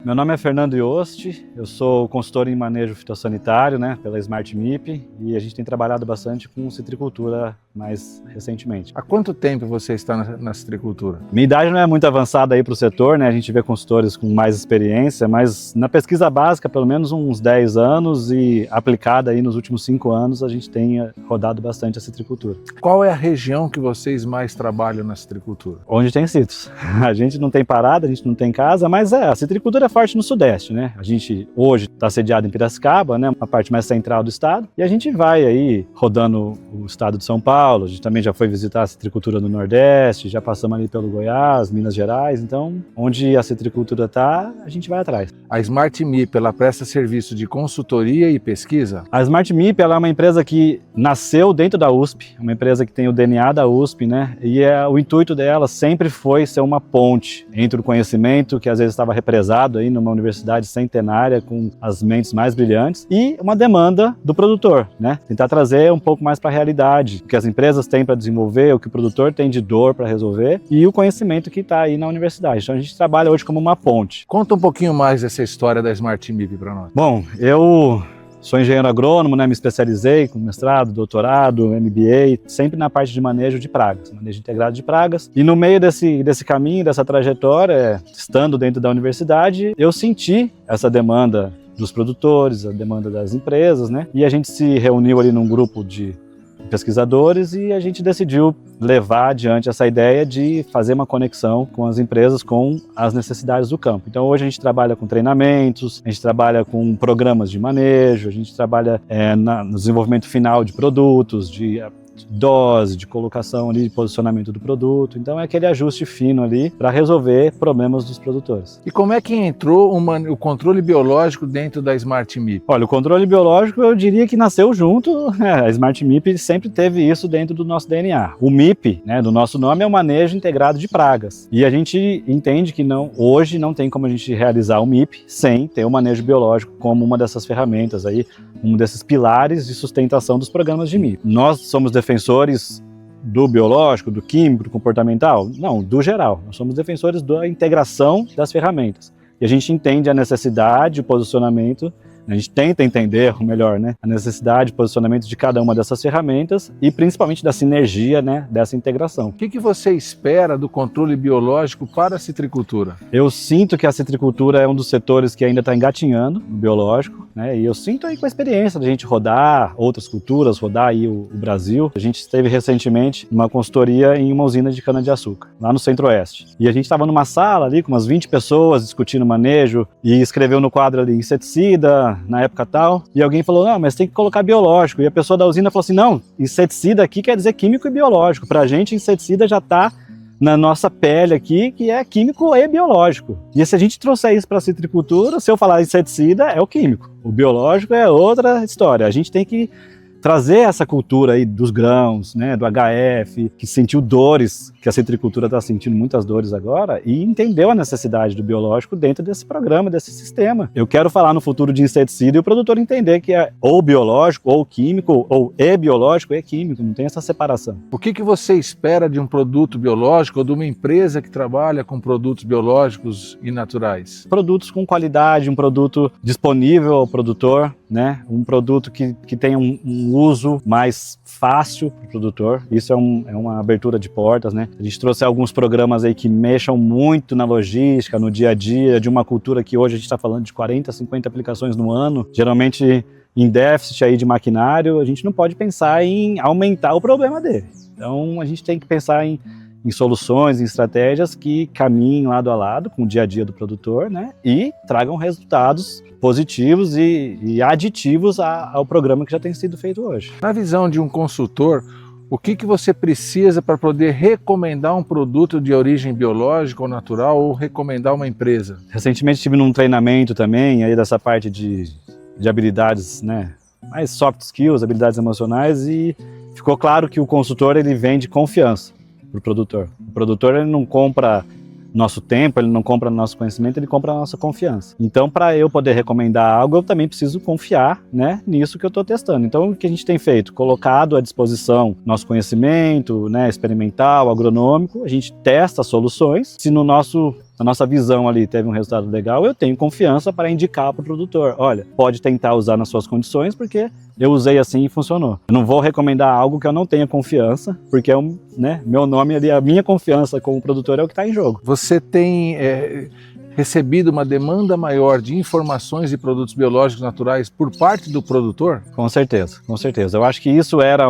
Meu nome é Fernando Yost, eu sou consultor em manejo fitossanitário, pela Smart MIP, e a gente tem trabalhado bastante com citricultura mais recentemente. Há quanto tempo você está na citricultura? Minha idade não é muito avançada aí para o setor, a gente vê consultores com mais experiência, mas na pesquisa básica pelo menos uns 10 anos e aplicada aí nos últimos 5 anos a gente tem rodado bastante a citricultura. Qual é a região que vocês mais trabalham na citricultura? Onde tem citros. A gente não tem parada, a gente não tem casa, mas a citricultura é forte no Sudeste, A gente hoje está sediado em Piracicaba, uma parte mais central do estado, e a gente vai aí rodando o estado de São Paulo, a gente também já foi visitar a citricultura no Nordeste, já passamos ali pelo Goiás, Minas Gerais, então onde a citricultura está, a gente vai atrás. A Smart MIP, ela presta serviço de consultoria e pesquisa? A Smart MIP, ela é uma empresa que nasceu dentro da USP, uma empresa que tem o DNA da USP, E o intuito dela sempre foi ser uma ponte entre o conhecimento que às vezes estava represado aí numa universidade centenária com as mentes mais brilhantes e uma demanda do produtor, Tentar trazer um pouco mais para a realidade, o que as empresas têm para desenvolver, o que o produtor tem de dor para resolver e o conhecimento que está aí na universidade. Então a gente trabalha hoje como uma ponte. Conta um pouquinho mais dessa história da Smart MIP para nós. Bom, eu sou engenheiro agrônomo, me especializei com mestrado, doutorado, MBA, sempre na parte de manejo de pragas, manejo integrado de pragas. E no meio desse caminho, dessa trajetória, estando dentro da universidade, eu senti essa demanda dos produtores, a demanda das empresas, E a gente se reuniu ali num grupo de pesquisadores e a gente decidiu levar adiante essa ideia de fazer uma conexão com as empresas, com as necessidades do campo. Então hoje a gente trabalha com treinamentos, a gente trabalha com programas de manejo, a gente trabalha no desenvolvimento final de produtos, de dose, de colocação ali, de posicionamento do produto. Então é aquele ajuste fino ali para resolver problemas dos produtores. E como é que entrou o controle biológico dentro da Smart MIP? Olha, o controle biológico eu diria que nasceu junto, a Smart MIP sempre teve isso dentro do nosso DNA. O MIP, do nosso nome, é o manejo integrado de pragas. E a gente entende que hoje não tem como a gente realizar o MIP sem ter o manejo biológico como uma dessas ferramentas aí, um desses pilares de sustentação dos programas de MIP. Nós somos defensores do biológico, do químico, do comportamental? Não, do geral. Nós somos defensores da integração das ferramentas. E a gente entende a necessidade, o posicionamento, a gente tenta entender, ou melhor, a necessidade, o posicionamento de cada uma dessas ferramentas e principalmente da sinergia, dessa integração. O que você espera do controle biológico para a citricultura? Eu sinto que a citricultura é um dos setores que ainda está engatinhando no biológico, e eu sinto aí com a experiência da gente rodar outras culturas, rodar aí o Brasil. A gente esteve recentemente numa consultoria em uma usina de cana-de-açúcar, lá no Centro-Oeste. E a gente estava numa sala ali com umas 20 pessoas discutindo manejo e escreveu no quadro ali inseticida, na época tal, e alguém falou, não, mas tem que colocar biológico. E a pessoa da usina falou assim, não, inseticida aqui quer dizer químico e biológico. Pra gente, inseticida já está na nossa pele aqui, que é químico e biológico. E se a gente trouxer isso para a citricultura, se eu falar inseticida, é o químico. O biológico é outra história. A gente tem que trazer essa cultura aí dos grãos, do HF, que sentiu dores, que a citricultura está sentindo muitas dores agora, e entendeu a necessidade do biológico dentro desse programa, desse sistema. Eu quero falar no futuro de inseticida e o produtor entender que é ou biológico, ou químico, ou biológico e químico, não tem essa separação. O que você espera de um produto biológico ou de uma empresa que trabalha com produtos biológicos e naturais? Produtos com qualidade, um produto disponível ao produtor, um produto que tenha um uso mais fácil para o produtor. Isso é uma abertura de portas, A gente trouxe alguns programas aí que mexam muito na logística, no dia a dia, de uma cultura que hoje a gente está falando de 40, 50 aplicações no ano, geralmente em déficit aí de maquinário. A gente não pode pensar em aumentar o problema dele. Então a gente tem que pensar em soluções, em estratégias que caminhem lado a lado com o dia a dia do produtor, e tragam resultados positivos e aditivos ao programa que já tem sido feito hoje. Na visão de um consultor, o que você precisa para poder recomendar um produto de origem biológica ou natural ou recomendar uma empresa? Recentemente estive num treinamento também aí dessa parte de habilidades, mais soft skills, habilidades emocionais, e ficou claro que o consultor ele vende confiança para o produtor. O produtor ele não compra nosso tempo, ele não compra nosso conhecimento, ele compra a nossa confiança. Então, para eu poder recomendar algo, eu também preciso confiar, nisso que eu estou testando. Então, o que a gente tem feito? Colocado à disposição nosso conhecimento, experimental, agronômico, a gente testa soluções. Se no nosso a nossa visão ali teve um resultado legal, eu tenho confiança para indicar para o produtor, olha, pode tentar usar nas suas condições, porque eu usei assim e funcionou. Eu não vou recomendar algo que eu não tenha confiança, porque meu nome ali, a minha confiança como produtor é o que está em jogo. Você tem recebido uma demanda maior de informações de produtos biológicos naturais por parte do produtor? Com certeza, com certeza. Eu acho que isso era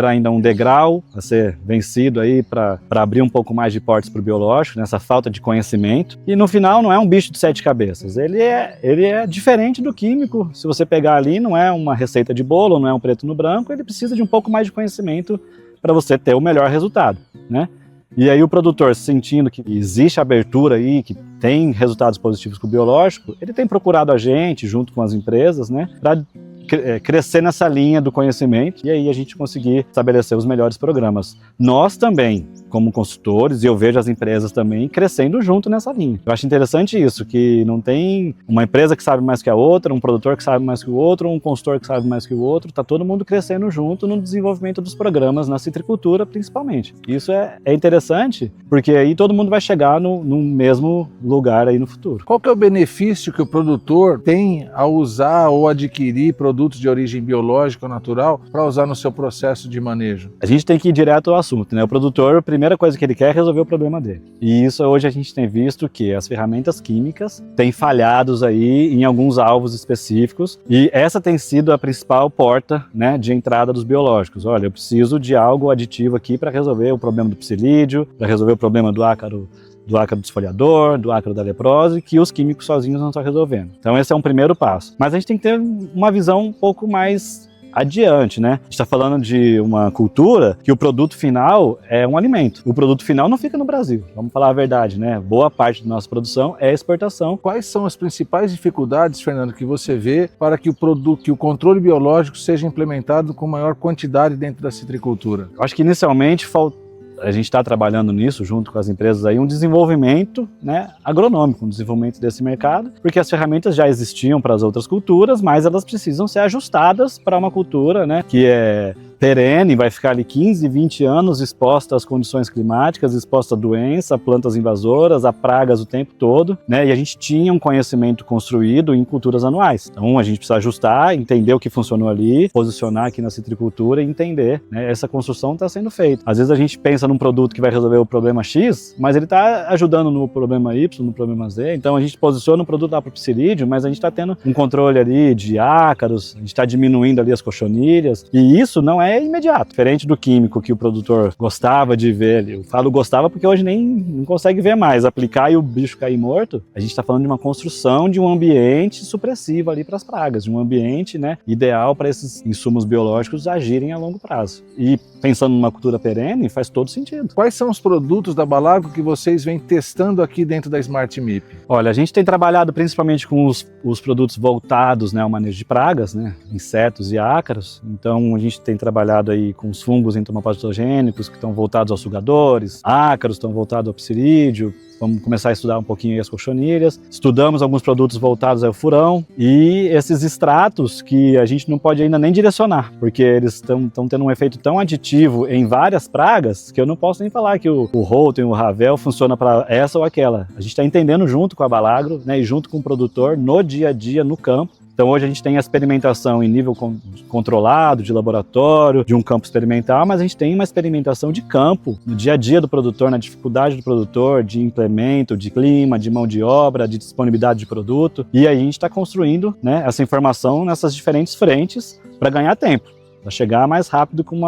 ainda um degrau a ser vencido aí para abrir um pouco mais de portas para o biológico, nessa falta de conhecimento. E no final não é um bicho de 7 cabeças, ele é diferente do químico. Se você pegar ali, não é uma receita de bolo, não é um preto no branco, ele precisa de um pouco mais de conhecimento para você ter o melhor resultado, né? E aí o produtor, sentindo que existe abertura aí, que tem resultados positivos com o biológico, ele tem procurado a gente, junto com as empresas, né, para crescer nessa linha do conhecimento e aí a gente conseguir estabelecer os melhores programas. Nós também, como consultores, e eu vejo as empresas também crescendo junto nessa linha. Eu acho interessante isso, que não tem uma empresa que sabe mais que a outra, um produtor que sabe mais que o outro, um consultor que sabe mais que o outro, está todo mundo crescendo junto no desenvolvimento dos programas na citricultura, principalmente. Isso é interessante, porque aí todo mundo vai chegar no mesmo lugar aí no futuro. Qual que é o benefício que o produtor tem ao usar ou adquirir produtos de origem biológica ou natural para usar no seu processo de manejo? A gente tem que ir direto ao assunto, né? O produtor, a primeira coisa que ele quer é resolver o problema dele. E isso hoje a gente tem visto que as ferramentas químicas têm falhados aí em alguns alvos específicos e essa tem sido a principal porta, né, de entrada dos biológicos. Olha, eu preciso de algo aditivo aqui para resolver o problema do psilídeo, para resolver o problema do ácaro desfoliador, do ácaro da leprose, que os químicos sozinhos não estão resolvendo. Então esse é um primeiro passo. Mas a gente tem que ter uma visão um pouco mais adiante, né? A gente está falando de uma cultura que o produto final é um alimento. O produto final não fica no Brasil, vamos falar a verdade, né? Boa parte da nossa produção é exportação. Quais são as principais dificuldades, Fernando, que você vê para que o controle biológico seja implementado com maior quantidade dentro da citricultura? Eu acho que inicialmente a gente está trabalhando nisso junto com as empresas aí, um desenvolvimento, né, agronômico, um desenvolvimento desse mercado, porque as ferramentas já existiam para as outras culturas, mas elas precisam ser ajustadas para uma cultura, né, que é perene, vai ficar ali 15, 20 anos exposta às condições climáticas, exposta a doença, a plantas invasoras, a pragas o tempo todo, né? E a gente tinha um conhecimento construído em culturas anuais. Então a gente precisa ajustar, entender o que funcionou ali, posicionar aqui na citricultura e entender, né? Essa construção está sendo feita. Às vezes a gente pensa num produto que vai resolver o problema X, mas ele está ajudando no problema Y, no problema Z. Então a gente posiciona o produto lá para o psilídeo, mas a gente está tendo um controle ali de ácaros, a gente está diminuindo ali as cochonilhas, e isso não é imediato. Diferente do químico que o produtor gostava de ver, eu falo gostava porque hoje nem não consegue ver mais, aplicar e o bicho cair morto, a gente está falando de uma construção de um ambiente supressivo ali para as pragas, de um ambiente, né, ideal para esses insumos biológicos agirem a longo prazo. E pensando numa cultura perene, faz todo sentido. Quais são os produtos da Balago que vocês vêm testando aqui dentro da Smart MIP? Olha, a gente tem trabalhado principalmente com os produtos voltados, né, ao manejo de pragas, né, insetos e ácaros. Então a gente tem trabalhado aí com os fungos entomopatogênicos que estão voltados aos sugadores, ácaros estão voltados ao psilídeo. Vamos começar a estudar um pouquinho aí as cochonilhas. Estudamos alguns produtos voltados ao furão e esses extratos que a gente não pode ainda nem direcionar, porque eles estão tendo um efeito tão aditivo em várias pragas que eu não posso nem falar que o Holten, o Ravel funciona para essa ou aquela. A gente está entendendo junto com a Balagro, né, e junto com o produtor no dia a dia, no campo. Então hoje a gente tem a experimentação em nível controlado, de laboratório, de um campo experimental, mas a gente tem uma experimentação de campo, no dia a dia do produtor, na dificuldade do produtor, de implemento, de clima, de mão de obra, de disponibilidade de produto. E aí a gente está construindo, né, essa informação nessas diferentes frentes para ganhar tempo, para chegar mais rápido com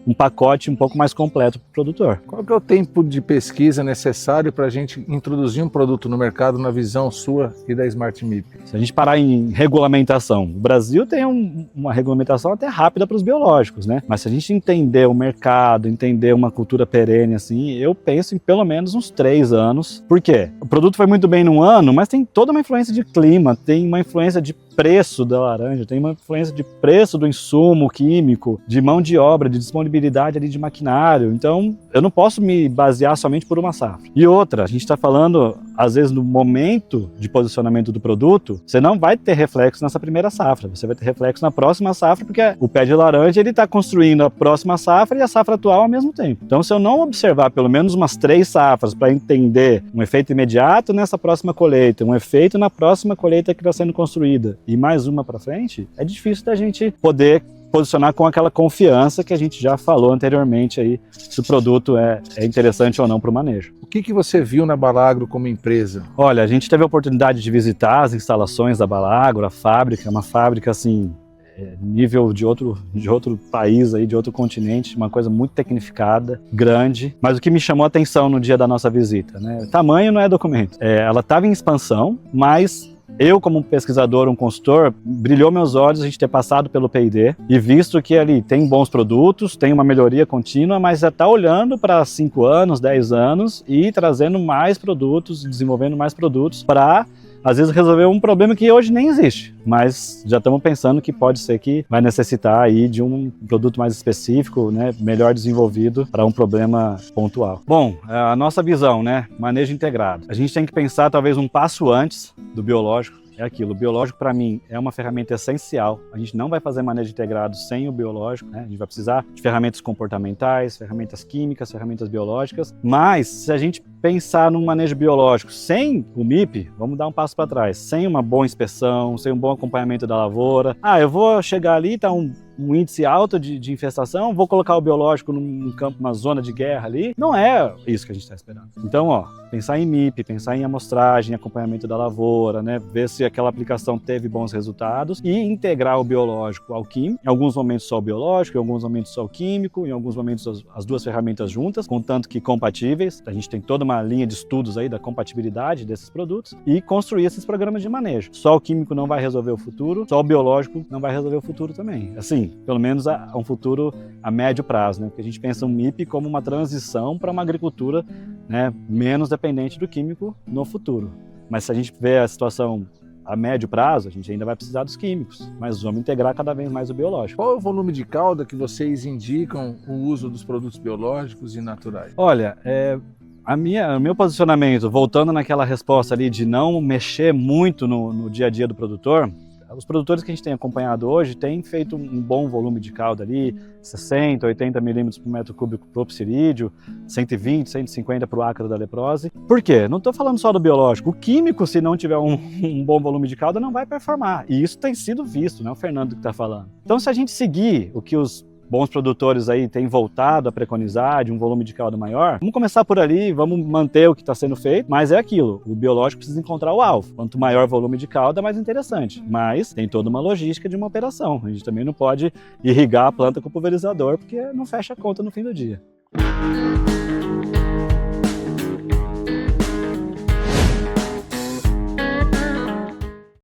um pacote um pouco mais completo para o produtor. Qual que é o tempo de pesquisa necessário para a gente introduzir um produto no mercado na visão sua e da Smart MIP? Se a gente parar em regulamentação, o Brasil tem uma regulamentação até rápida para os biológicos, né? Mas se a gente entender o mercado, entender uma cultura perene assim, eu penso em pelo menos uns 3 anos. Por quê? O produto foi muito bem num ano, mas tem toda uma influência de clima, tem uma influência de preço da laranja, tem uma influência de preço do insumo químico, de mão de obra, de disponibilidade ali de maquinário. Então, eu não posso me basear somente por uma safra. E outra, a gente está falando, às vezes, no momento de posicionamento do produto, você não vai ter reflexo nessa primeira safra, você vai ter reflexo na próxima safra, porque o pé de laranja ele está construindo a próxima safra e a safra atual ao mesmo tempo. Então, se eu não observar pelo menos umas 3 safras para entender um efeito imediato nessa próxima colheita, um efeito na próxima colheita que está sendo construída e mais uma para frente, é difícil da gente poder posicionar com aquela confiança que a gente já falou anteriormente aí, se o produto é interessante ou não para o manejo. O que você viu na Balagro como empresa? Olha, a gente teve a oportunidade de visitar as instalações da Balagro, a fábrica, uma fábrica assim, nível de outro país, aí, de outro continente, uma coisa muito tecnificada, grande, mas o que me chamou a atenção no dia da nossa visita, né? Tamanho não é documento. Ela estava em expansão, mas eu, como um pesquisador, um consultor, brilhou meus olhos a gente ter passado pelo P&D e visto que ali tem bons produtos, tem uma melhoria contínua, mas já está olhando para 5 anos, 10 anos e trazendo mais produtos, desenvolvendo mais produtos para, às vezes, resolver um problema que hoje nem existe, mas já estamos pensando que pode ser que vai necessitar aí de um produto mais específico, né, melhor desenvolvido para um problema pontual. Bom, a nossa visão, né, manejo integrado. A gente tem que pensar talvez um passo antes do biológico. É aquilo, o biológico para mim é uma ferramenta essencial. A gente não vai fazer manejo integrado sem o biológico, né? A gente vai precisar de ferramentas comportamentais, ferramentas químicas, ferramentas biológicas, mas se a gente pensar num manejo biológico sem o MIP, vamos dar um passo para trás, sem uma boa inspeção, sem um bom acompanhamento da lavoura. Eu vou chegar ali, tá um índice alto de infestação, vou colocar o biológico num campo, uma zona de guerra ali. Não é isso que a gente está esperando. Então, pensar em MIP, pensar em amostragem, acompanhamento da lavoura, né? Ver se aquela aplicação teve bons resultados e integrar o biológico ao químico. Em alguns momentos só o biológico, em alguns momentos só o químico, em alguns momentos as duas ferramentas juntas, contanto que compatíveis. A gente tem toda uma linha de estudos aí da compatibilidade desses produtos e construir esses programas de manejo. Só o químico não vai resolver o futuro, só o biológico não vai resolver o futuro também. Assim, pelo menos a um futuro a médio prazo, né? Porque a gente pensa o MIP como uma transição para uma agricultura, né, menos dependente do químico no futuro. Mas se a gente vê a situação a médio prazo, a gente ainda vai precisar dos químicos, mas vamos integrar cada vez mais o biológico. Qual é o volume de calda que vocês indicam o uso dos produtos biológicos e naturais? Olha, o meu posicionamento, voltando naquela resposta ali de não mexer muito no dia a dia do produtor, os produtores que a gente tem acompanhado hoje têm feito um bom volume de calda ali, 60, 80 milímetros por metro cúbico para o psirídeo, 120, 150 para o ácaro da leprose. Por quê? Não estou falando só do biológico. O químico, se não tiver um bom volume de calda, não vai performar. E isso tem sido visto, não é o Fernando que está falando. Então, se a gente seguir o que os bons produtores aí têm voltado a preconizar de um volume de calda maior, vamos começar por ali, vamos manter o que está sendo feito, mas é aquilo, o biológico precisa encontrar o alvo. Quanto maior volume de calda, mais interessante. Mas tem toda uma logística de uma operação. A gente também não pode irrigar a planta com pulverizador, porque não fecha a conta no fim do dia.